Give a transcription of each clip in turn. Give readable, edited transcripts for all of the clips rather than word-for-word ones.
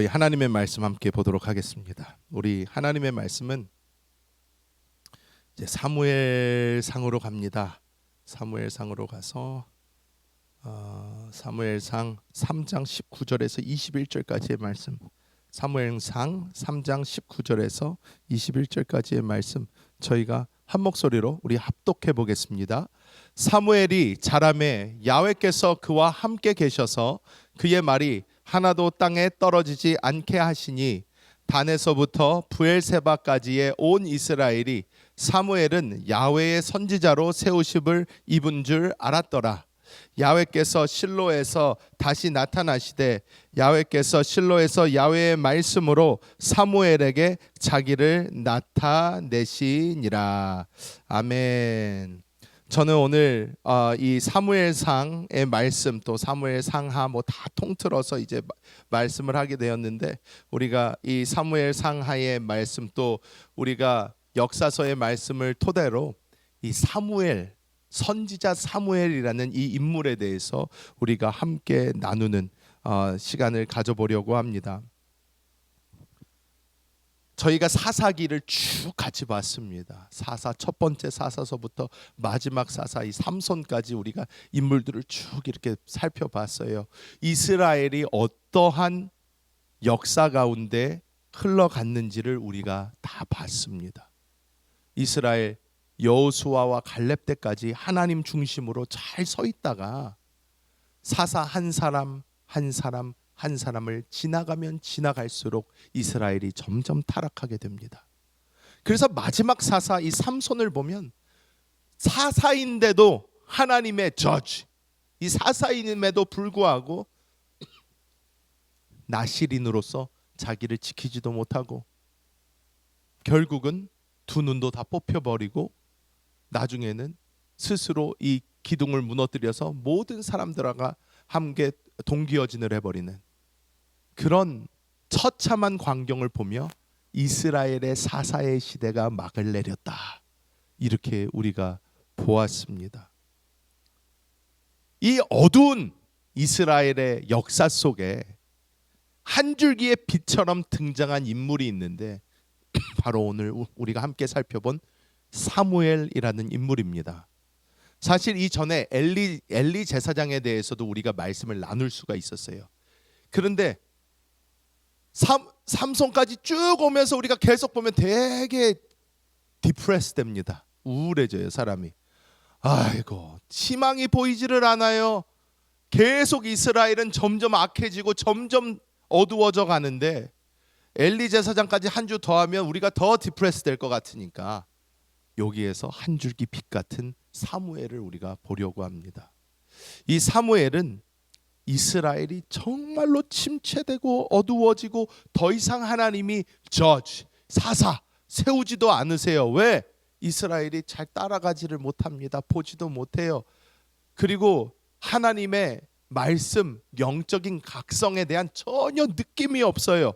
저희 하나님의 말씀 함께 보도록 하겠습니다. 우리 하나님의 말씀은 이제 사무엘상으로 갑니다. 사무엘상으로 가서 사무엘상 3장 19절에서 21절까지의 말씀, 사무엘상 3장 19절에서 21절까지의 말씀 저희가 한 목소리로 우리 합독해 보겠습니다. 사무엘이 자라매 야훼께서 그와 함께 계셔서 그의 말이 하나도 땅에 떨어지지 않게 하시니 단에서부터 브엘세바까지의 온 이스라엘이 사무엘은 야훼의 선지자로 세우심을 입은 줄 알았더라. 야훼께서 실로에서 다시 나타나시되 야훼께서 실로에서 야훼의 말씀으로 사무엘에게 자기를 나타내시니라. 아멘. 저는 오늘 이 사무엘상의 말씀 또 사무엘상하 뭐 다 통틀어서 이제 말씀을 하게 되었는데, 우리가 이 사무엘상하의 말씀 또 우리가 역사서의 말씀을 토대로 이 사무엘, 선지자 사무엘이라는 이 인물에 대해서 우리가 함께 나누는 시간을 가져보려고 합니다. 저희가 사사기를 쭉 같이 봤습니다. 사사 첫 번째 사사서부터 마지막 사사 이 삼손까지 우리가 인물들을 쭉 이렇게 살펴봤어요. 이스라엘이 어떠한 역사 가운데 흘러갔는지를 우리가 다 봤습니다. 이스라엘 여호수아와 갈렙 때까지 하나님 중심으로 잘 서 있다가 사사 한 사람 한 사람 한 사람을 지나가면 지나갈수록 이스라엘이 점점 타락하게 됩니다. 그래서 마지막 사사 이 삼손을 보면 사사인데도 하나님의 저지, 이 사사임에도 불구하고 나실인으로서 자기를 지키지도 못하고 결국은 두 눈도 다 뽑혀버리고 나중에는 스스로 이 기둥을 무너뜨려서 모든 사람들과 함께 동기어진을 해버리는 그런 처참한 광경을 보며 이스라엘의 사사의 시대가 막을 내렸다, 이렇게 우리가 보았습니다. 이 어두운 이스라엘의 역사 속에 한 줄기의 빛처럼 등장한 인물이 있는데 바로 오늘 우리가 함께 살펴본 사무엘이라는 인물입니다. 사실 이전에 엘리 제사장에 대해서도 우리가 말씀을 나눌 수가 있었어요. 그런데 삼손까지 쭉 오면서 우리가 계속 보면 되게 디프레스 됩니다. 우울해져요, 사람이. 아이고, 희망이 보이지를 않아요. 계속 이스라엘은 점점 악해지고 점점 어두워져 가는데 엘리 제사장까지 한 주 더하면 우리가 더 디프레스 될 것 같으니까 여기에서 한 줄기 빛 같은 사무엘을 우리가 보려고 합니다. 이 사무엘은 이스라엘이 정말로 침체되고 어두워지고 더 이상 하나님이 저지, 사사 세우지도 않으세요. 왜? 이스라엘이 잘 따라가지를 못합니다. 보지도 못해요. 그리고 하나님의 말씀, 영적인 각성에 대한 전혀 느낌이 없어요.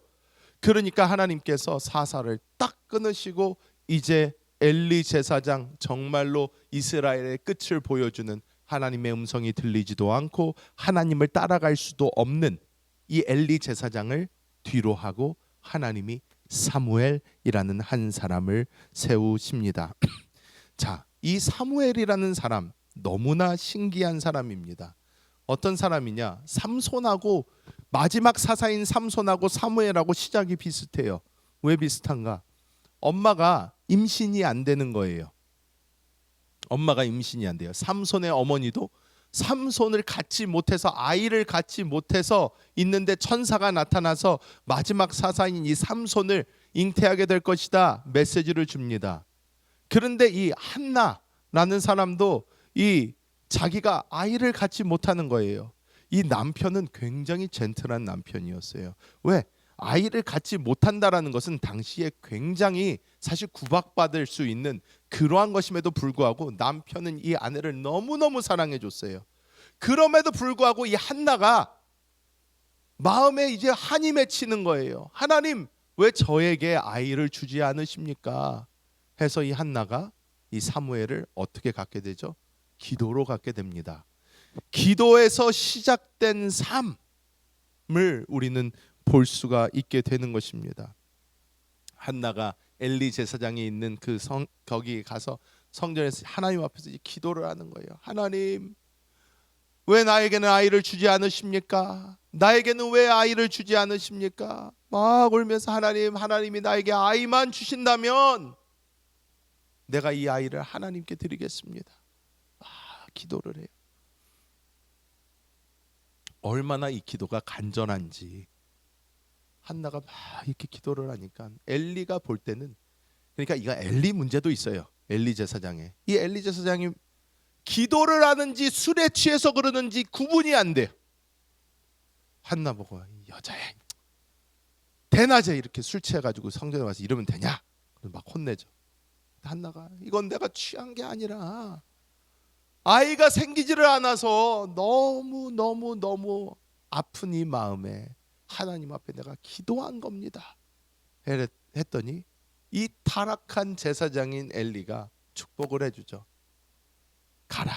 그러니까 하나님께서 사사를 딱 끊으시고 이제 엘리 제사장, 정말로 이스라엘의 끝을 보여주는 하나님의 음성이 들리지도 않고 하나님을 따라갈 수도 없는 이 엘리 제사장을 뒤로 하고 하나님이 사무엘이라는 한 사람을 세우십니다. 자, 이 사무엘이라는 사람 너무나 신기한 사람입니다. 어떤 사람이냐? 삼손하고 마지막 사사인 삼손하고 사무엘하고 시작이 비슷해요. 왜 비슷한가? 엄마가 임신이 안 되는 거예요. 엄마가 임신이 안 돼요. 삼손의 어머니도 삼손을 갖지 못해서, 아이를 갖지 못해서 있는데 천사가 나타나서 마지막 사사인 이 삼손을 잉태하게 될 것이다 메시지를 줍니다. 그런데 이 한나라는 사람도 이 자기가 아이를 갖지 못하는 거예요. 이 남편은 굉장히 젠틀한 남편이었어요. 왜? 아이를 갖지 못한다라는 것은 당시에 굉장히 사실 구박받을 수 있는 그러한 것임에도 불구하고 남편은 이 아내를 너무너무 사랑해 줬어요. 그럼에도 불구하고 이 한나가 마음에 이제 한이 맺히는 거예요. 하나님, 왜 저에게 아이를 주지 않으십니까? 해서 이 한나가 이 사무엘을 어떻게 갖게 되죠? 기도로 갖게 됩니다. 기도에서 시작된 삶을 우리는 볼 수가 있게 되는 것입니다. 한나가 엘리 제사장이 있는 그 거기 가서 성전에서 하나님 앞에서 기도를 하는 거예요. 하나님, 왜 나에게는 아이를 주지 않으십니까? 나에게는 왜 아이를 주지 않으십니까? 막 울면서 하나님이 나에게 아이만 주신다면 내가 이 아이를 하나님께 드리겠습니다. 기도를 해요. 얼마나 이 기도가 간절한지 한나가 막 이렇게 기도를 하니까 엘리가 볼 때는, 그러니까 이거 엘리 문제도 있어요. 엘리 제사장에, 이 엘리 제사장이 기도를 하는지 술에 취해서 그러는지 구분이 안 돼요. 한나 보고, 여자애 대낮에 이렇게 술 취해가지고 성전에 와서 이러면 되냐? 막 혼내죠. 한나가 이건 내가 취한 게 아니라 아이가 생기지를 않아서 너무 아픈 이 마음에 하나님 앞에 내가 기도한 겁니다. 했더니 이 타락한 제사장인 엘리가 축복을 해주죠. 가라.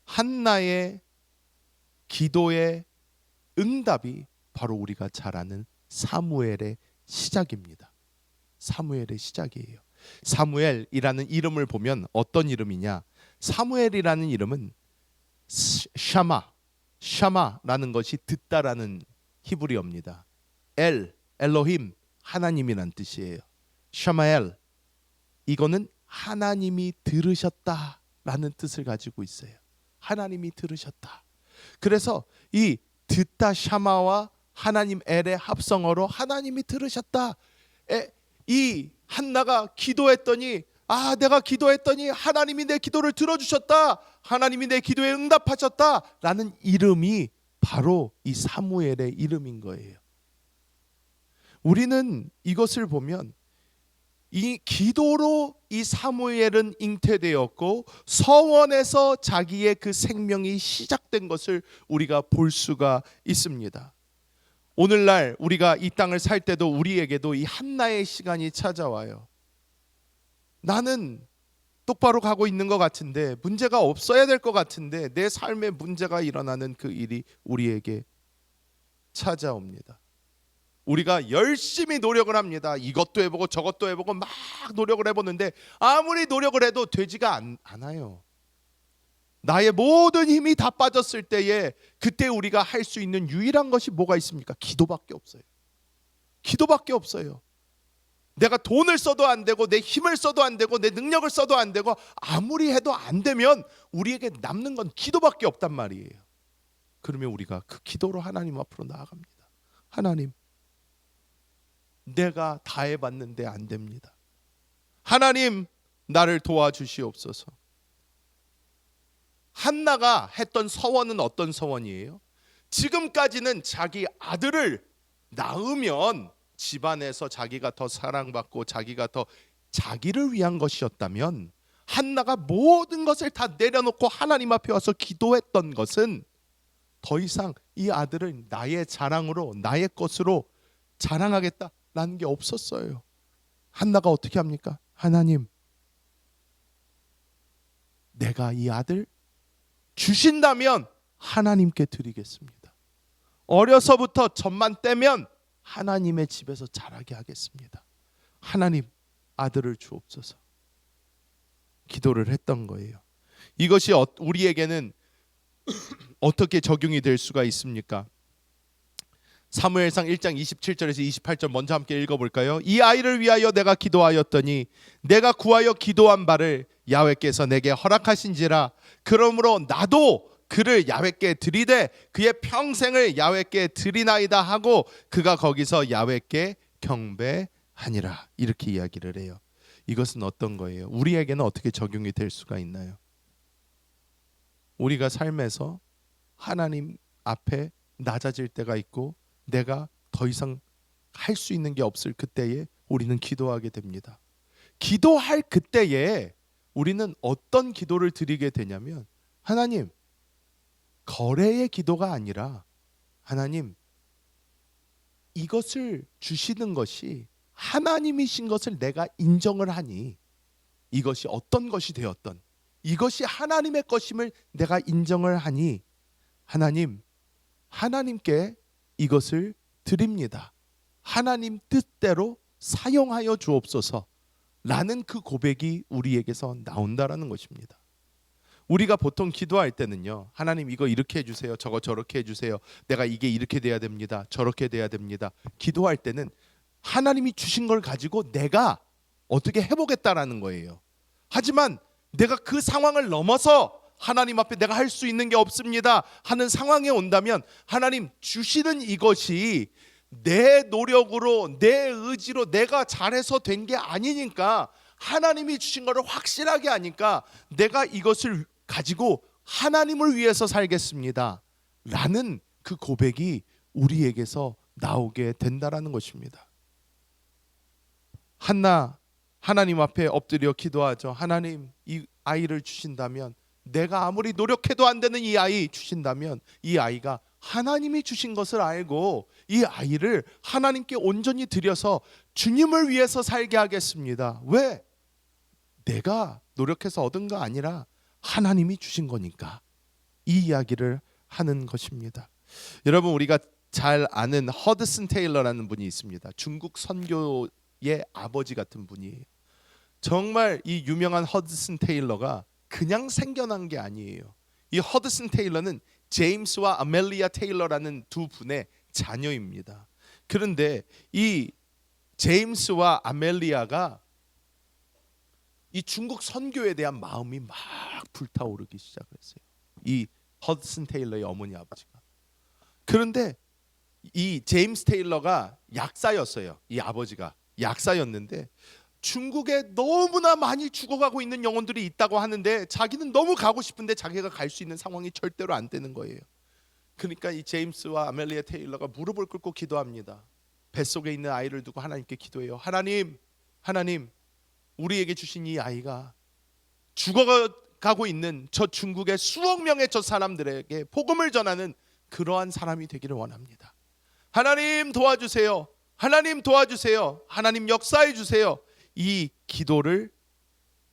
한나의 기도의 응답이 바로 우리가 잘 아는 사무엘의 시작입니다. 사무엘의 시작이에요. 사무엘이라는 이름을 보면 어떤 이름이냐? 사무엘이라는 이름은 샤마라는 것이 듣다라는 히브리어입니다. 엘로힘, 하나님이란 뜻이에요. 샤마엘, 이거는 하나님이 들으셨다라는 뜻을 가지고 있어요. 하나님이 들으셨다. 그래서 이 듣다 샤마와 하나님 엘의 합성어로 하나님이 들으셨다. 이 한나가 기도했더니, 내가 기도했더니 하나님이 내 기도를 들어주셨다, 하나님이 내 기도에 응답하셨다라는 이름이 바로 이 사무엘의 이름인 거예요. 우리는 이것을 보면 이 기도로 이 사무엘은 잉태되었고 서원에서 자기의 그 생명이 시작된 것을 우리가 볼 수가 있습니다. 오늘날 우리가 이 땅을 살 때도 우리에게도 이 한나의 시간이 찾아와요. 나는 똑바로 가고 있는 것 같은데, 문제가 없어야 될 것 같은데 내 삶에 문제가 일어나는 그 일이 우리에게 찾아옵니다. 우리가 열심히 노력을 합니다. 이것도 해보고 저것도 해보고 막 노력을 해보는데 아무리 노력을 해도 되지가 않아요. 나의 모든 힘이 다 빠졌을 때에 그때 우리가 할 수 있는 유일한 것이 뭐가 있습니까? 기도밖에 없어요. 기도밖에 없어요. 내가 돈을 써도 안 되고 내 힘을 써도 안 되고 내 능력을 써도 안 되고 아무리 해도 안 되면 우리에게 남는 건 기도밖에 없단 말이에요. 그러면 우리가 그 기도로 하나님 앞으로 나아갑니다. 하나님, 내가 다 해봤는데 안 됩니다. 하나님, 나를 도와주시옵소서. 한나가 했던 서원은 어떤 서원이에요? 지금까지는 자기 아들을 낳으면 집안에서 자기가 더 사랑받고 자기가 더 자기를 위한 것이었다면, 한나가 모든 것을 다 내려놓고 하나님 앞에 와서 기도했던 것은 더 이상 이 아들을 나의 자랑으로, 나의 것으로 자랑하겠다라는 게 없었어요. 한나가 어떻게 합니까? 하나님, 내가 이 아들 주신다면 하나님께 드리겠습니다. 어려서부터 젖만 떼면 하나님의 집에서 자라게 하겠습니다. 하나님, 아들을 주옵소서. 기도를 했던 거예요. 이것이 우리에게는 어떻게 적용이 될 수가 있습니까? 사무엘상 1장 27절에서 28절 먼저 함께 읽어볼까요? 이 아이를 위하여 내가 기도하였더니 내가 구하여 기도한 바를 야훼께서 내게 허락하신지라. 그러므로 나도 그를 야훼께 드리되 그의 평생을 야훼께 드리나이다 하고 그가 거기서 야훼께 경배하니라. 이렇게 이야기를 해요. 이것은 어떤 거예요? 우리에게는 어떻게 적용이 될 수가 있나요? 우리가 삶에서 하나님 앞에 낮아질 때가 있고 내가 더 이상 할 수 있는 게 없을 그때에 우리는 기도하게 됩니다. 기도할 그때에 우리는 어떤 기도를 드리게 되냐면, 하나님, 거래의 기도가 아니라 하나님, 이것을 주시는 것이 하나님이신 것을 내가 인정을 하니, 이것이 어떤 것이 되었던 이것이 하나님의 것임을 내가 인정을 하니, 하나님, 하나님께 이것을 드립니다. 하나님 뜻대로 사용하여 주옵소서 라는 그 고백이 우리에게서 나온다라는 것입니다. 우리가 보통 기도할 때는요, 하나님 이거 이렇게 해주세요, 저거 저렇게 해주세요, 내가 이게 이렇게 돼야 됩니다, 저렇게 돼야 됩니다. 기도할 때는 하나님이 주신 걸 가지고 내가 어떻게 해보겠다라는 거예요. 하지만 내가 그 상황을 넘어서 하나님 앞에 내가 할 수 있는 게 없습니다 하는 상황에 온다면 하나님 주시는 이것이 내 노력으로 내 의지로 내가 잘해서 된 게 아니니까, 하나님이 주신 거를 확실하게 아니까 내가 이것을 가지고 하나님을 위해서 살겠습니다 라는 그 고백이 우리에게서 나오게 된다라는 것입니다. 한나 하나님 앞에 엎드려 기도하죠. 하나님 이 아이를 주신다면, 내가 아무리 노력해도 안 되는 이 아이 주신다면 이 아이가 하나님이 주신 것을 알고 이 아이를 하나님께 온전히 드려서 주님을 위해서 살게 하겠습니다. 왜? 내가 노력해서 얻은 거 아니라 하나님이 주신 거니까. 이 이야기를 하는 것입니다. 여러분, 우리가 잘 아는 허드슨 테일러라는 분이 있습니다. 중국 선교의 아버지 같은 분이에요. 정말 이 유명한 허드슨 테일러가 그냥 생겨난 게 아니에요. 이 허드슨 테일러는 제임스와 아멜리아 테일러라는 두 분의 자녀입니다. 그런데 이 제임스와 아멜리아가 이 중국 선교에 대한 마음이 막 불타오르기 시작했어요. 이 허드슨 테일러의 어머니 아버지가. 그런데 이 제임스 테일러가 약사였어요. 이 아버지가 약사였는데 중국에 너무나 많이 죽어가고 있는 영혼들이 있다고 하는데 자기는 너무 가고 싶은데 자기가 갈 수 있는 상황이 절대로 안 되는 거예요. 그러니까 이 제임스와 아멜리아 테일러가 무릎을 꿇고 기도합니다. 뱃속에 있는 아이를 두고 하나님께 기도해요. 하나님, 우리에게 주신 이 아이가 죽어가고 있는 저 중국의 수억 명의 저 사람들에게 복음을 전하는 그러한 사람이 되기를 원합니다. 하나님 도와주세요. 하나님 도와주세요. 하나님 역사해 주세요. 이 기도를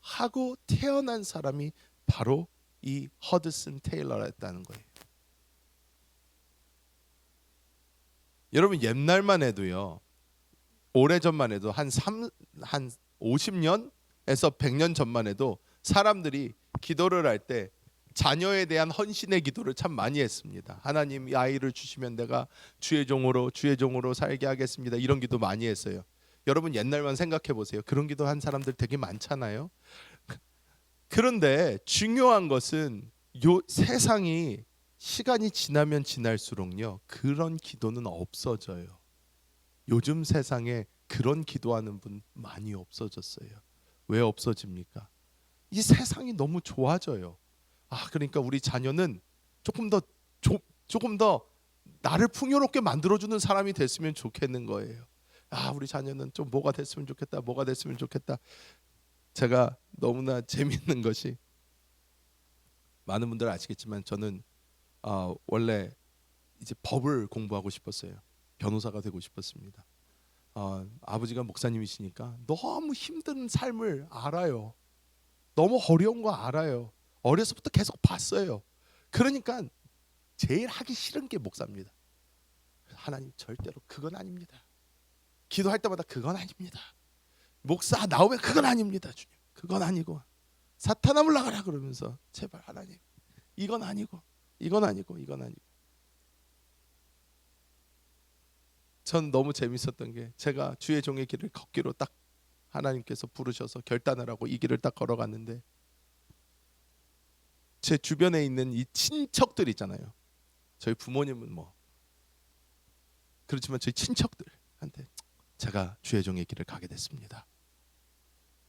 하고 태어난 사람이 바로 이 허드슨 테일러였다는 거예요. 여러분, 옛날만 해도요, 오래전만 해도 한 50년에서 100년 전만 해도 사람들이 기도를 할 때 자녀에 대한 헌신의 기도를 참 많이 했습니다. 하나님 이 아이를 주시면 내가 주의 종으로 살게 하겠습니다. 이런 기도 많이 했어요. 여러분, 옛날만 생각해 보세요. 그런 기도 한 사람들 되게 많잖아요. 그런데 중요한 것은 요 세상이 시간이 지나면 지날수록요, 그런 기도는 없어져요. 요즘 세상에 그런 기도하는 분 많이 없어졌어요. 왜 없어집니까? 이 세상이 너무 좋아져요. 그러니까 우리 자녀는 조금 더 나를 풍요롭게 만들어주는 사람이 됐으면 좋겠는 거예요. 우리 자녀는 좀 뭐가 됐으면 좋겠다. 제가 너무나 재밌는 것이, 많은 분들 아시겠지만 저는 원래 이제 법을 공부하고 싶었어요. 변호사가 되고 싶었습니다. 아버지가 목사님이시니까 너무 힘든 삶을 알아요. 너무 어려운 거 알아요. 어려서부터 계속 봤어요. 그러니까 제일 하기 싫은 게 목사입니다. 하나님 절대로 그건 아닙니다. 기도할 때마다 그건 아닙니다. 목사 나오면 그건 아닙니다. 주님, 그건 아니고 사탄아 물러가라 그러면서 제발 하나님 이건 아니고. 전 너무 재밌었던 게, 제가 주의 종의 길을 걷기로 딱 하나님께서 부르셔서 결단을 하고 이 길을 딱 걸어갔는데, 제 주변에 있는 이 친척들 있잖아요. 저희 부모님은 뭐 그렇지만 저희 친척들한테 제가 주의 종의 길을 가게 됐습니다.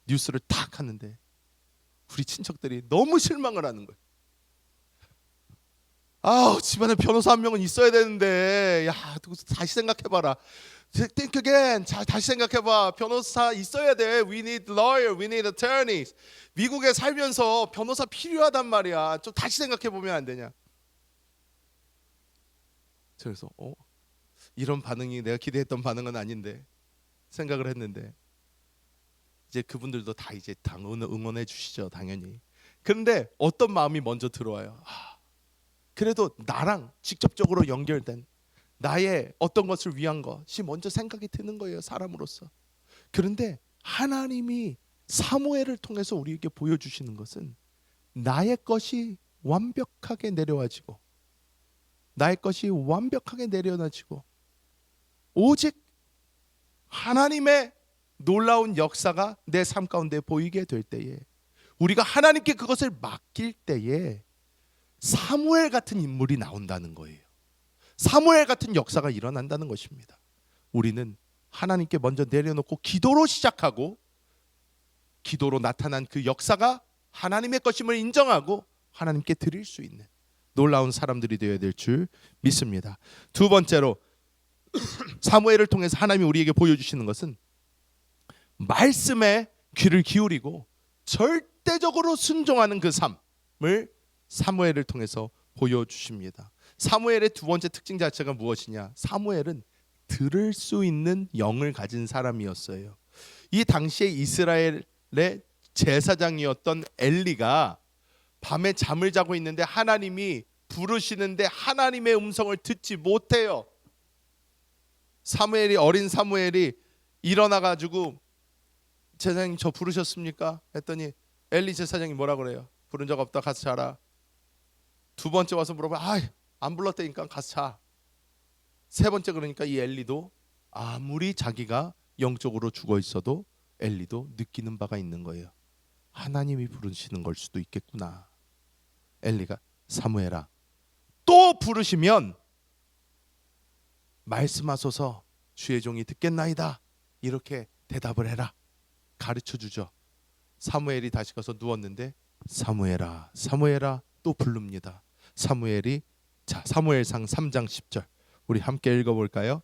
뉴스를 탁 하는데 우리 친척들이 너무 실망을 하는 거예요. 집안에 변호사 한 명은 있어야 되는데, 다시 생각해봐라. Think again. 다시 생각해봐. 변호사 있어야 돼. We need lawyer, we need attorneys. 미국에 살면서 변호사 필요하단 말이야. 좀 다시 생각해보면 안 되냐. 그래서 이런 반응이 내가 기대했던 반응은 아닌데 생각을 했는데, 이제 그분들도 다 이제 응원해 주시죠, 당연히. 그런데 어떤 마음이 먼저 들어와요. 그래도 나랑 직접적으로 연결된, 나의 어떤 것을 위한 것이 먼저 생각이 드는 거예요, 사람으로서. 그런데 하나님이 사무엘을 통해서 우리에게 보여주시는 것은 나의 것이 완벽하게 내려와지고, 나의 것이 완벽하게 내려놔지고, 오직 하나님의 놀라운 역사가 내 삶 가운데 보이게 될 때에, 우리가 하나님께 그것을 맡길 때에 사무엘 같은 인물이 나온다는 거예요. 사무엘 같은 역사가 일어난다는 것입니다. 우리는 하나님께 먼저 내려놓고 기도로 시작하고, 기도로 나타난 그 역사가 하나님의 것임을 인정하고 하나님께 드릴 수 있는 놀라운 사람들이 되어야 될 줄 믿습니다. 두 번째로 사무엘을 통해서 하나님이 우리에게 보여주시는 것은 말씀에 귀를 기울이고 절대적으로 순종하는 그 삶을 사무엘을 통해서 보여주십니다. 사무엘의 두 번째 특징 자체가 무엇이냐? 사무엘은 들을 수 있는 영을 가진 사람이었어요. 이 당시에 이스라엘의 제사장이었던 엘리가 밤에 잠을 자고 있는데 하나님이 부르시는데 하나님의 음성을 듣지 못해요. 어린 사무엘이 일어나 가지고 제사장님 저 부르셨습니까? 했더니 엘리 제사장이 뭐라 그래요? 부른 적 없다, 가서 자라. 두 번째 와서 물어봐. 안 불렀다니까 가서 자. 세 번째 그러니까 이 엘리도 아무리 자기가 영적으로 죽어 있어도 엘리도 느끼는 바가 있는 거예요. 하나님이 부르시는 걸 수도 있겠구나. 엘리가 사무엘아, 또 부르시면 말씀하소서, 주의 종이 듣겠나이다. 이렇게 대답을 해라. 가르쳐 주죠. 사무엘이 다시 가서 누웠는데 사무엘아, 사무엘아 또 부릅니다. 사무엘이 사무엘상 3장 10절 우리 함께 읽어볼까요?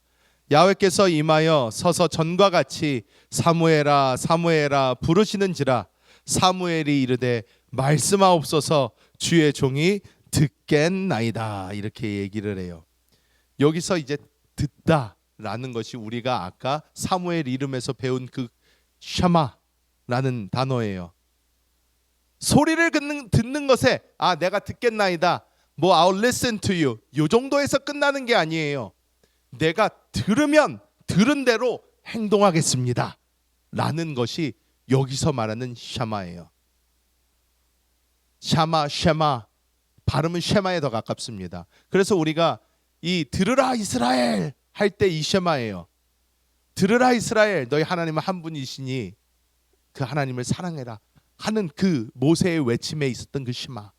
야훼께서 임하여 서서 전과 같이 사무엘아 사무엘아 부르시는지라. 사무엘이 이르되 말씀하옵소서, 주의 종이 듣겠나이다. 이렇게 얘기를 해요. 여기서 이제 듣다라는 것이 우리가 아까 사무엘 이름에서 배운 그 샤마라는 단어예요. 소리를 듣는 것에 내가 듣겠나이다, I'll listen to you, 이 정도에서 끝나는 게 아니에요. 내가 들은 대로 행동하겠습니다 라는 것이 여기서 말하는 샤마예요. 샤마 발음은 쉐마에 더 가깝습니다. 그래서 우리가 이 들으라 이스라엘 할 때 이 쉐마예요. 들으라 이스라엘, 너희 하나님은 한 분이시니 그 하나님을 사랑해라 하는 그 모세의 외침에 있었던 그 쉐마,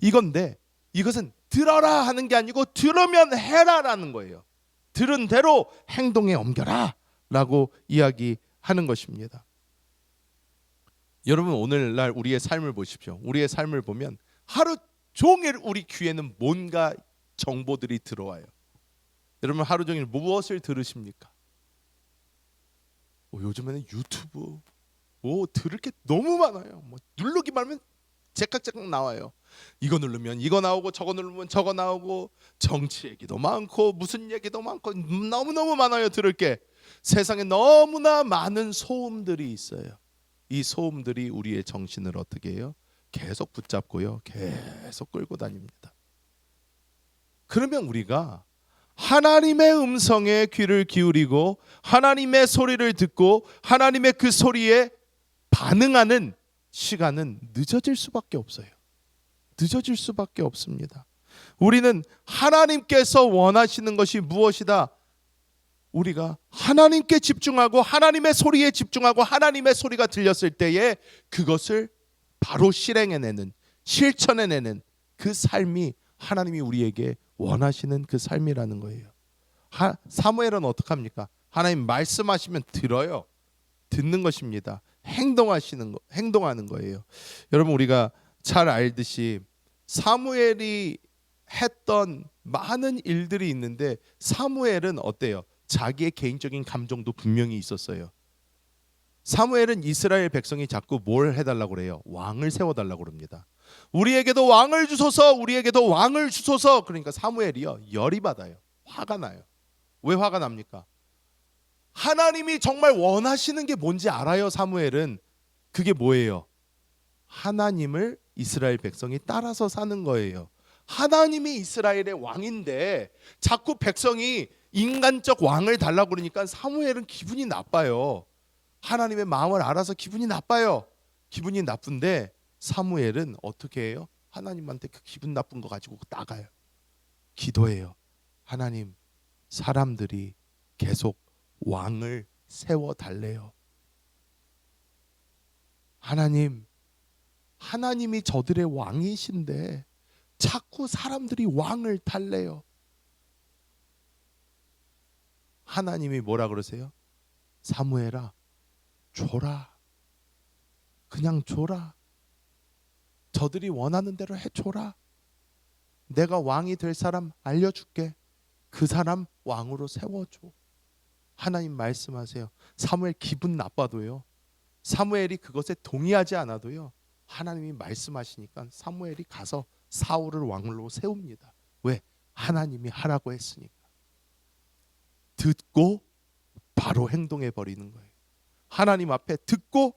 이건데 이것은 들어라 하는 게 아니고 들으면 해라라는 거예요. 들은 대로 행동에 옮겨라 라고 이야기하는 것입니다. 여러분, 오늘날 우리의 삶을 보십시오. 우리의 삶을 보면 하루 종일 우리 귀에는 뭔가 정보들이 들어와요. 여러분, 하루 종일 무엇을 들으십니까? 요즘에는 유튜브 들을 게 너무 많아요. 누르기만 하면 제깍제깍 나와요. 이거 누르면 이거 나오고 저거 누르면 저거 나오고, 정치 얘기도 많고 무슨 얘기도 많고 너무너무 많아요. 들을 게. 세상에 너무나 많은 소음들이 있어요. 이 소음들이 우리의 정신을 어떻게 해요? 계속 붙잡고요, 계속 끌고 다닙니다. 그러면 우리가 하나님의 음성에 귀를 기울이고 하나님의 소리를 듣고 하나님의 그 소리에 반응하는 시간은 늦어질 수밖에 없어요. 늦어질 수밖에 없습니다. 우리는 하나님께서 원하시는 것이 무엇이다? 우리가 하나님께 집중하고 하나님의 소리에 집중하고 하나님의 소리가 들렸을 때에 그것을 바로 실행해내는, 실천해내는 그 삶이 하나님이 우리에게 원하시는 그 삶이라는 거예요. 사무엘은 어떻게 합니까? 하나님 말씀하시면 들어요. 듣는 것입니다. 행동하는 거예요. 여러분, 우리가 잘 알듯이 사무엘이 했던 많은 일들이 있는데 사무엘은 어때요? 자기의 개인적인 감정도 분명히 있었어요. 사무엘은 이스라엘 백성이 자꾸 뭘 해달라고 그래요? 왕을 세워달라고 그럽니다. 우리에게도 왕을 주소서, 우리에게도 왕을 주소서. 그러니까 사무엘이요, 열이 받아요. 화가 나요. 왜 화가 납니까? 하나님이 정말 원하시는 게 뭔지 알아요. 사무엘은. 그게 뭐예요? 하나님을 이스라엘 백성이 따라서 사는 거예요. 하나님이 이스라엘의 왕인데 자꾸 백성이 인간적 왕을 달라고 그러니까 사무엘은 기분이 나빠요. 하나님의 마음을 알아서 기분이 나빠요. 기분이 나쁜데 사무엘은 어떻게 해요? 하나님한테 그 기분 나쁜 거 가지고 나가요. 기도해요. 하나님, 사람들이 계속 왕을 세워달래요. 하나님, 하나님이 저들의 왕이신데 자꾸 사람들이 왕을 달래요. 하나님이 뭐라 그러세요? 사무엘아, 줘라. 그냥 줘라. 저들이 원하는 대로 해줘라. 내가 왕이 될 사람 알려줄게. 그 사람 왕으로 세워줘. 하나님 말씀하세요. 사무엘 기분 나빠도요, 사무엘이 그것에 동의하지 않아도요, 하나님이 말씀하시니까 사무엘이 가서 사울을 왕으로 세웁니다. 왜? 하나님이 하라고 했으니까. 듣고 바로 행동해 버리는 거예요. 하나님 앞에 듣고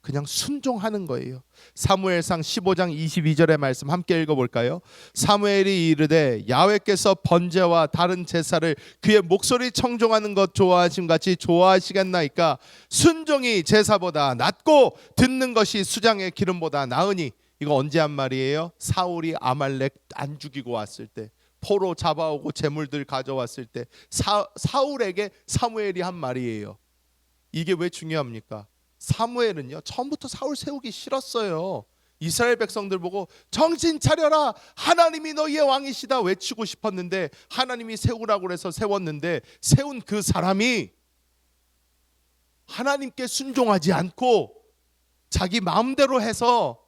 그냥 순종하는 거예요. 사무엘상 15장 22절의 말씀 함께 읽어볼까요? 사무엘이 이르되 야훼께서 번제와 다른 제사를 그의 목소리 청종하는 것 좋아하심 같이 좋아하시겠나이까? 순종이 제사보다 낫고 듣는 것이 수장의 기름보다 나으니. 이거 언제 한 말이에요? 사울이 아말렉 안 죽이고 왔을 때, 포로 잡아오고 재물들 가져왔을 때 사울에게 사무엘이 한 말이에요. 이게 왜 중요합니까? 사무엘은요, 처음부터 사울 세우기 싫었어요. 이스라엘 백성들 보고 정신 차려라, 하나님이 너희의 왕이시다 외치고 싶었는데 하나님이 세우라고 해서 세웠는데 세운 그 사람이 하나님께 순종하지 않고 자기 마음대로 해서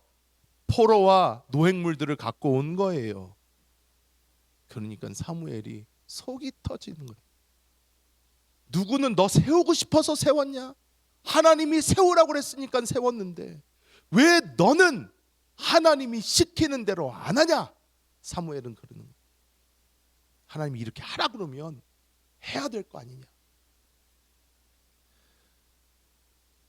포로와 노획물들을 갖고 온 거예요. 그러니까 사무엘이 속이 터지는 거예요. 누구는 너 세우고 싶어서 세웠냐? 하나님이 세우라고 그랬으니까 세웠는데 왜 너는 하나님이 시키는 대로 안 하냐? 사무엘은 그러는 거예요. 하나님이 이렇게 하라 그러면 해야 될 거 아니냐?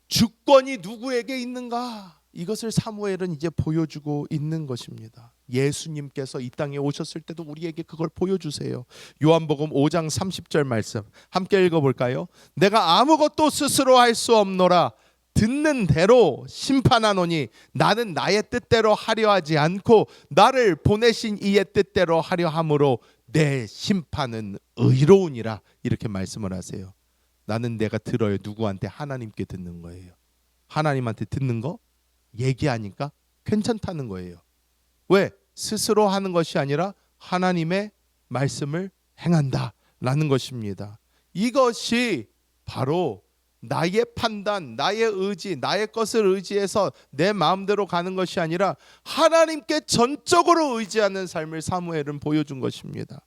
주권이 누구에게 있는가? 이것을 사무엘은 이제 보여주고 있는 것입니다. 예수님께서 이 땅에 오셨을 때도 우리에게 그걸 보여주세요. 요한복음 5장 30절 말씀 함께 읽어볼까요? 내가 아무것도 스스로 할 수 없노라. 듣는 대로 심판하노니 나는 나의 뜻대로 하려 하지 않고 나를 보내신 이의 뜻대로 하려 함으로 내 심판은 의로우니라. 이렇게 말씀을 하세요. 나는 내가 들어요. 누구한테? 하나님께 듣는 거예요. 하나님한테 듣는 거 얘기하니까 괜찮다는 거예요. 왜? 스스로 하는 것이 아니라 하나님의 말씀을 행한다라는 것입니다. 이것이 바로 나의 판단, 나의 의지, 나의 것을 의지해서 내 마음대로 가는 것이 아니라 하나님께 전적으로 의지하는 삶을 사무엘은 보여준 것입니다.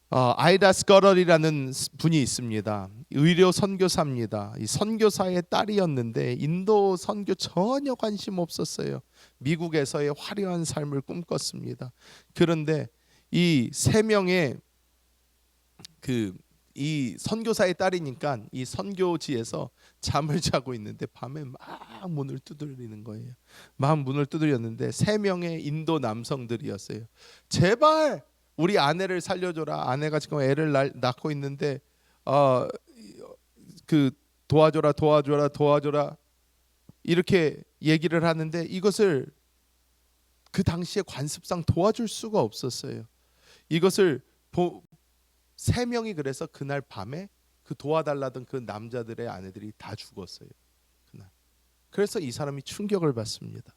아이다 스커럴이라는 분이 있습니다. 의료 선교사입니다. 이 선교사의 딸이었는데 인도 선교 전혀 관심 없었어요. 미국에서의 화려한 삶을 꿈꿨습니다. 그런데 이 세 명의 이 선교사의 딸이니까 이 선교지에서 잠을 자고 있는데 밤에 막 문을 두드리는 거예요. 막 문을 두드렸는데 세 명의 인도 남성들이었어요. 제발 우리 아내를 살려줘라. 아내가 지금 애를 낳고 있는데 도와줘라 이렇게 얘기를 하는데 이것을 그 당시에 관습상 도와줄 수가 없었어요. 이것을 세 명이 그래서 그날 밤에 그 도와달라던 그 남자들의 아내들이 다 죽었어요. 그날. 그래서 이 사람이 충격을 받습니다.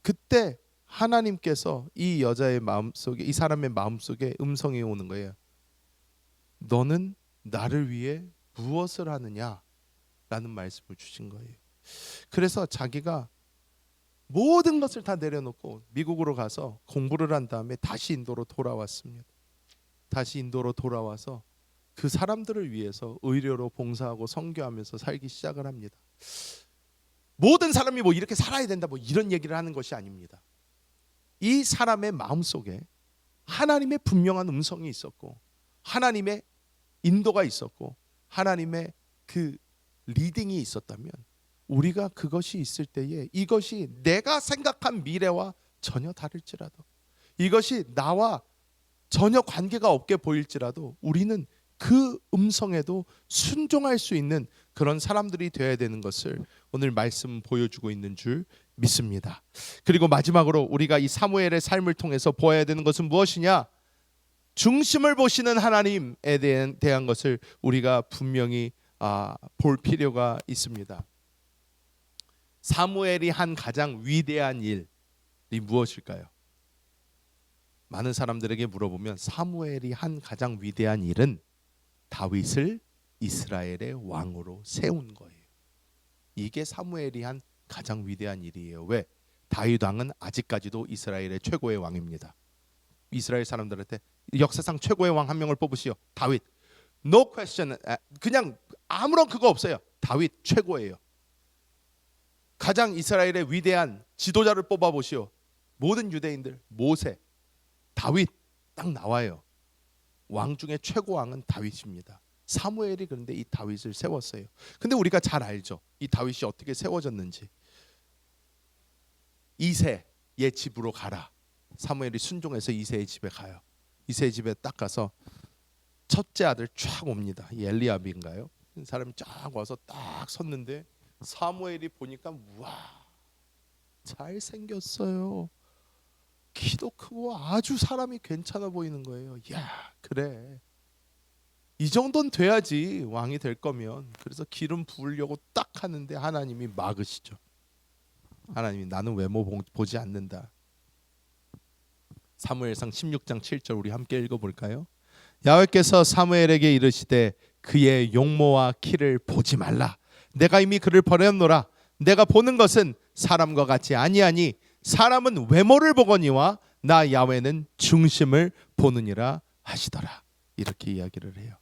그때 하나님께서 이 여자의 마음속에, 이 사람의 마음속에 음성이 오는 거예요. 너는 나를 위해 무엇을 하느냐? 라는 말씀을 주신 거예요. 그래서 자기가 모든 것을 다 내려놓고 미국으로 가서 공부를 한 다음에 다시 인도로 돌아왔습니다. 다시 인도로 돌아와서 그 사람들을 위해서 의료로 봉사하고 선교하면서 살기 시작을 합니다. 모든 사람이 뭐 이렇게 살아야 된다 뭐 이런 얘기를 하는 것이 아닙니다. 이 사람의 마음속에 하나님의 분명한 음성이 있었고 하나님의 인도가 있었고 하나님의 그 리딩이 있었다면 우리가 그것이 있을 때에 이것이 내가 생각한 미래와 전혀 다를지라도 이것이 나와 전혀 관계가 없게 보일지라도 우리는 그 음성에도 순종할 수 있는 그런 사람들이 되어야 되는 것을 오늘 말씀 보여주고 있는 줄 믿습니다. 그리고 마지막으로 우리가 이 사무엘의 삶을 통해서 보아야 되는 것은 무엇이냐? 중심을 보시는 하나님에 대한 것을 우리가 분명히 볼 필요가 있습니다. 사무엘이 한 가장 위대한 일이 무엇일까요? 많은 사람들에게 물어보면 사무엘이 한 가장 위대한 일은 다윗을 이스라엘의 왕으로 세운 거예요. 이게 사무엘이 한 가장 위대한 일이에요. 왜? 다윗 왕은 아직까지도 이스라엘의 최고의 왕입니다. 이스라엘 사람들한테 역사상 최고의 왕 한 명을 뽑으시오. 다윗. No question. 그냥 아무런 그거 없어요. 다윗 최고예요. 가장 이스라엘의 위대한 지도자를 뽑아보시오. 모든 유대인들 모세, 다윗 딱 나와요. 왕 중에 최고 왕은 다윗입니다. 사무엘이 그런데 이 다윗을 세웠어요. 근데 우리가 잘 알죠. 이 다윗이 어떻게 세워졌는지. 이새의 집으로 가라. 사무엘이 순종해서 이새의 집에 가요. 이새의 집에 딱 가서 첫째 아들 쫙 옵니다. 엘리압인가요? 사람이 쫙 와서 딱 섰는데 사무엘이 보니까 와, 잘생겼어요. 키도 크고 아주 사람이 괜찮아 보이는 거예요. 야, 그래. 이 정도는 돼야지 왕이 될 거면. 그래서 기름 부으려고 딱 하는데 하나님이 막으시죠. 하나님이 나는 외모 보지 않는다. 사무엘상 16장 7절 우리 함께 읽어볼까요? 야훼께서 사무엘에게 이르시되 그의 용모와 키를 보지 말라. 내가 이미 그를 버렸노라. 내가 보는 것은 사람과 같이 아니하니 사람은 외모를 보거니와 나 야훼는 중심을 보느니라 하시더라. 이렇게 이야기를 해요.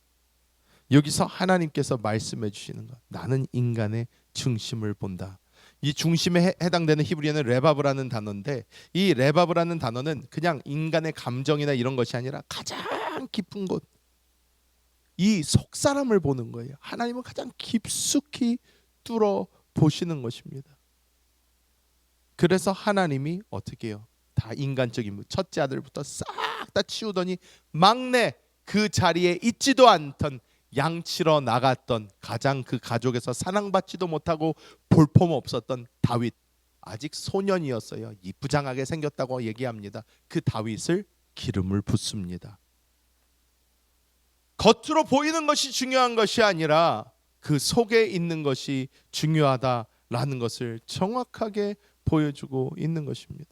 여기서 하나님께서 말씀해 주시는 것, 나는 인간의 중심을 본다. 이 중심에 해당되는 히브리어는 레바브라는 단어인데, 이 레바브라는 단어는 그냥 인간의 감정이나 이런 것이 아니라 가장 깊은 곳, 이 속사람을 보는 거예요. 하나님은 가장 깊숙이 뚫어 보시는 것입니다. 그래서 하나님이 어떻게 해요? 다 인간적인 첫째 아들부터 싹 다 치우더니 막내, 그 자리에 있지도 않던 양치러 나갔던 가장 그 가족에서 사랑받지도 못하고 볼품 없었던 다윗, 아직 소년이었어요. 이쁘장하게 생겼다고 얘기합니다. 그 다윗을 기름을 붓습니다. 겉으로 보이는 것이 중요한 것이 아니라 그 속에 있는 것이 중요하다라는 것을 정확하게 보여주고 있는 것입니다.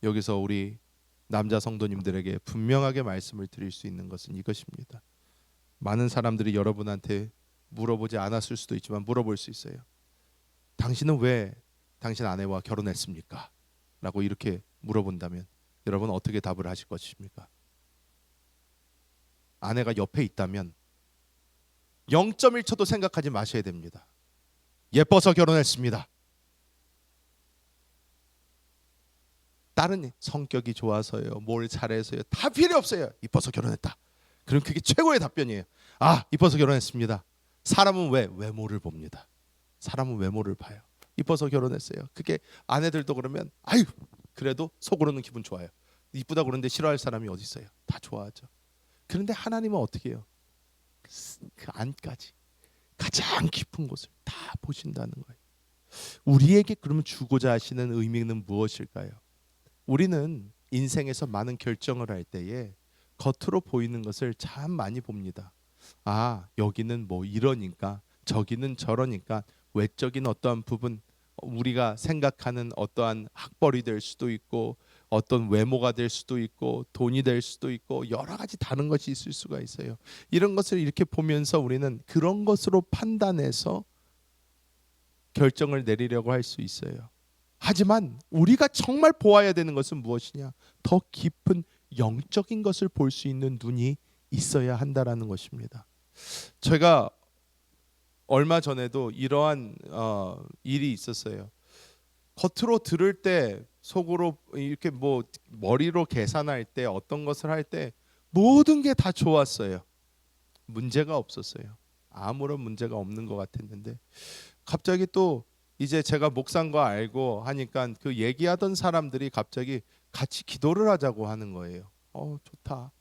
여기서 우리 남자 성도님들에게 분명하게 말씀을 드릴 수 있는 것은 이것입니다. 많은 사람들이 여러분한테 물어보지 않았을 수도 있지만 물어볼 수 있어요. 당신은 왜 당신 아내와 결혼했습니까? 라고 이렇게 물어본다면 여러분 어떻게 답을 하실 것입니까? 아내가 옆에 있다면 0.1초도 생각하지 마셔야 됩니다. 예뻐서 결혼했습니다. 다른 성격이 좋아서요, 뭘 잘해서요, 다 필요 없어요. 이뻐서 결혼했다. 그럼 그게 최고의 답변이에요. 아, 이뻐서 결혼했습니다. 사람은 왜? 외모를 봅니다. 사람은 외모를 봐요. 이뻐서 결혼했어요. 그게 아내들도 그러면 아유, 그래도 속으로는 기분 좋아요. 이쁘다 그러는데 싫어할 사람이 어디 있어요? 다 좋아하죠. 그런데 하나님은 어떻게 해요? 그 안까지 가장 깊은 곳을 다 보신다는 거예요. 우리에게 그러면 주고자 하시는 의미는 무엇일까요? 우리는 인생에서 많은 결정을 할 때에 겉으로 보이는 것을 참 많이 봅니다. 아, 여기는 뭐 이러니까, 저기는 저러니까, 외적인 어떠한 부분, 우리가 생각하는 어떠한 학벌이 될 수도 있고, 어떤 외모가 될 수도 있고, 돈이 될 수도 있고, 여러 가지 다른 것이 있을 수가 있어요. 이런 것을 이렇게 보면서 우리는 그런 것으로 판단해서 결정을 내리려고 할 수 있어요. 하지만 우리가 정말 보아야 되는 것은 무엇이냐? 더 깊은 영적인 것을 볼 수 있는 눈이 있어야 한다라는 것입니다. 제가 얼마 전에도 이러한 일이 있었어요. 겉으로 들을 때, 속으로 이렇게 뭐 머리로 계산할 때, 어떤 것을 할 때 모든 게 다 좋았어요. 문제가 없었어요. 아무런 문제가 없는 것 같았는데 갑자기 또 이제 제가 목사인 거 알고 하니까 그 얘기하던 사람들이 갑자기 같이 기도를 하자고 하는 거예요. 좋다.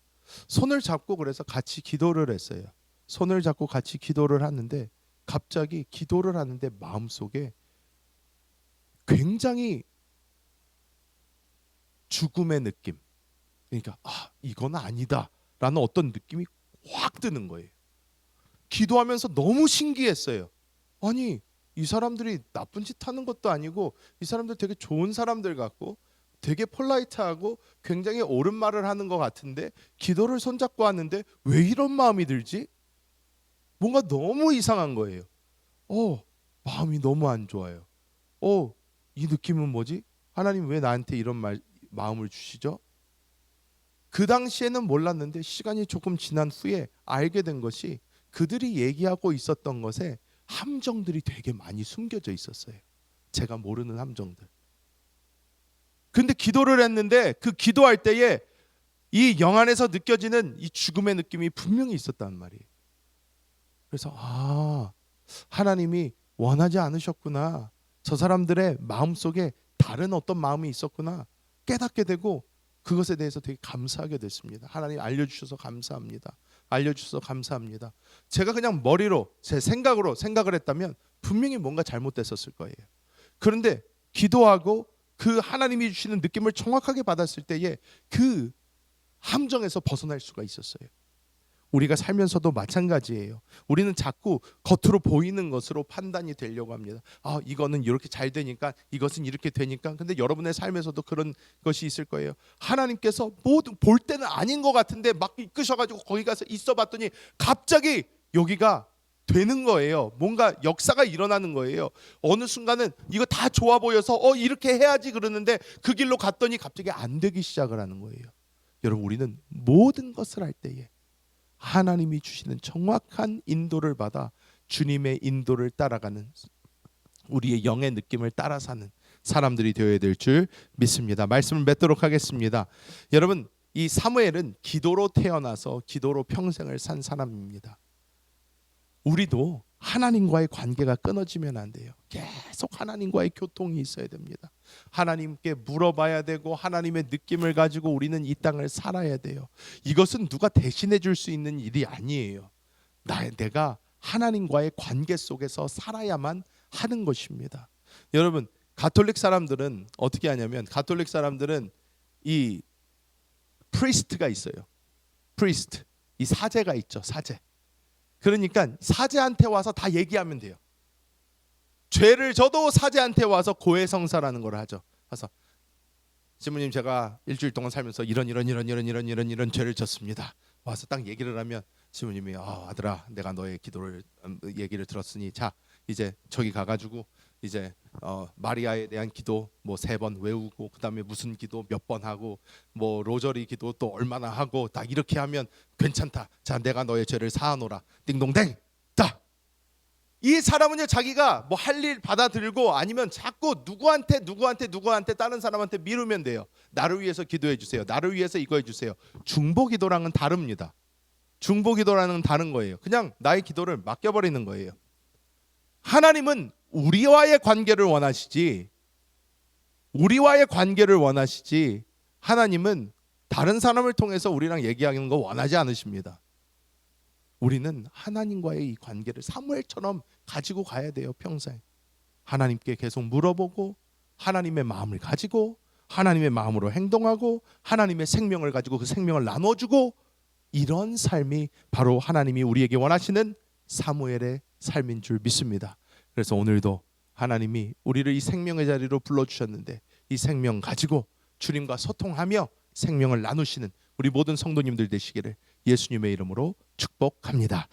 손을 잡고 그래서 같이 기도를 했어요. 손을 잡고 같이 기도를 하는데 갑자기 기도를 하는데 마음속에 굉장히 죽음의 느낌. 그러니까 이건 아니다라는 어떤 느낌이 확 드는 거예요. 기도하면서 너무 신기했어요. 아니, 이 사람들이 나쁜 짓 하는 것도 아니고 이 사람들 되게 좋은 사람들 같고 되게 폴라이트하고 굉장히 옳은 말을 하는 것 같은데 기도를 손잡고 하는데 왜 이런 마음이 들지? 뭔가 너무 이상한 거예요. 마음이 너무 안 좋아요. 이 느낌은 뭐지? 하나님 왜 나한테 이런 마음을 주시죠? 그 당시에는 몰랐는데 시간이 조금 지난 후에 알게 된 것이 그들이 얘기하고 있었던 것에 함정들이 되게 많이 숨겨져 있었어요. 제가 모르는 함정들. 근데 기도를 했는데 그 기도할 때에 이 영 안에서 느껴지는 이 죽음의 느낌이 분명히 있었단 말이에요. 그래서 하나님이 원하지 않으셨구나. 저 사람들의 마음속에 다른 어떤 마음이 있었구나 깨닫게 되고 그것에 대해서 되게 감사하게 됐습니다. 하나님 알려주셔서 감사합니다. 알려주셔서 감사합니다. 제가 그냥 머리로 제 생각으로 생각을 했다면 분명히 뭔가 잘못됐었을 거예요. 그런데 기도하고 그 하나님이 주시는 느낌을 정확하게 받았을 때에 그 함정에서 벗어날 수가 있었어요. 우리가 살면서도 마찬가지예요. 우리는 자꾸 겉으로 보이는 것으로 판단이 되려고 합니다. 이거는 이렇게 잘 되니까 이것은 이렇게 되니까. 근데 여러분의 삶에서도 그런 것이 있을 거예요. 하나님께서 모두 볼 때는 아닌 것 같은데 막 이끄셔가지고 거기 가서 있어봤더니 갑자기 여기가 되는 거예요. 뭔가 역사가 일어나는 거예요. 어느 순간은 이거 다 좋아 보여서 이렇게 해야지 그러는데 그 길로 갔더니 갑자기 안 되기 시작을 하는 거예요. 여러분, 우리는 모든 것을 할 때에 하나님이 주시는 정확한 인도를 받아 주님의 인도를 따라가는 우리의 영의 느낌을 따라 사는 사람들이 되어야 될 줄 믿습니다. 말씀을 맺도록 하겠습니다. 여러분, 이 사무엘은 기도로 태어나서 기도로 평생을 산 사람입니다. 우리도 하나님과의 관계가 끊어지면 안 돼요. 계속 하나님과의 교통이 있어야 됩니다. 하나님께 물어봐야 되고 하나님의 느낌을 가지고 우리는 이 땅을 살아야 돼요. 이것은 누가 대신해 줄 수 있는 일이 아니에요. 내가 하나님과의 관계 속에서 살아야만 하는 것입니다. 여러분, 가톨릭 사람들은 어떻게 하냐면 가톨릭 사람들은 이 프리스트가 있어요. 프리스트, 이 사제가 있죠. 사제. 그러니까 사제한테 와서 다 얘기하면 돼요. 죄를 져도 사제한테 와서 고해성사라는 걸 하죠. 그래서 신부님, 제가 일주일 동안 살면서 이런 죄를 졌습니다. 와서 딱 얘기를 하면 신부님이 아들아, 내가 너의 기도를 얘기를 들었으니 자 이제 저기 가가지고 이제 마리아에 대한 기도 뭐 3번 외우고 그다음에 무슨 기도 몇 번 하고 뭐 로저리 기도 또 얼마나 하고 딱 이렇게 하면 괜찮다. 자, 내가 너의 죄를 사하노라. 띵동댕. 자, 이 사람은요 자기가 뭐 할 일 받아들고 아니면 자꾸 누구한테 다른 사람한테 미루면 돼요. 나를 위해서 기도해 주세요. 나를 위해서 이거 해 주세요. 중보기도랑은 다릅니다. 중보기도라는 다른 거예요. 그냥 나의 기도를 맡겨버리는 거예요. 하나님은 우리와의 관계를 원하시지 하나님은 다른 사람을 통해서 우리랑 얘기하는 거 원하지 않으십니다. 우리는 하나님과의 이 관계를 사무엘처럼 가지고 가야 돼요. 평생 하나님께 계속 물어보고 하나님의 마음을 가지고 하나님의 마음으로 행동하고 하나님의 생명을 가지고 그 생명을 나눠주고, 이런 삶이 바로 하나님이 우리에게 원하시는 사무엘의 삶인 줄 믿습니다. 그래서 오늘도 하나님이 우리를 이 생명의 자리로 불러주셨는데 이 생명 가지고 주님과 소통하며 생명을 나누시는 우리 모든 성도님들 되시기를 예수님의 이름으로 축복합니다.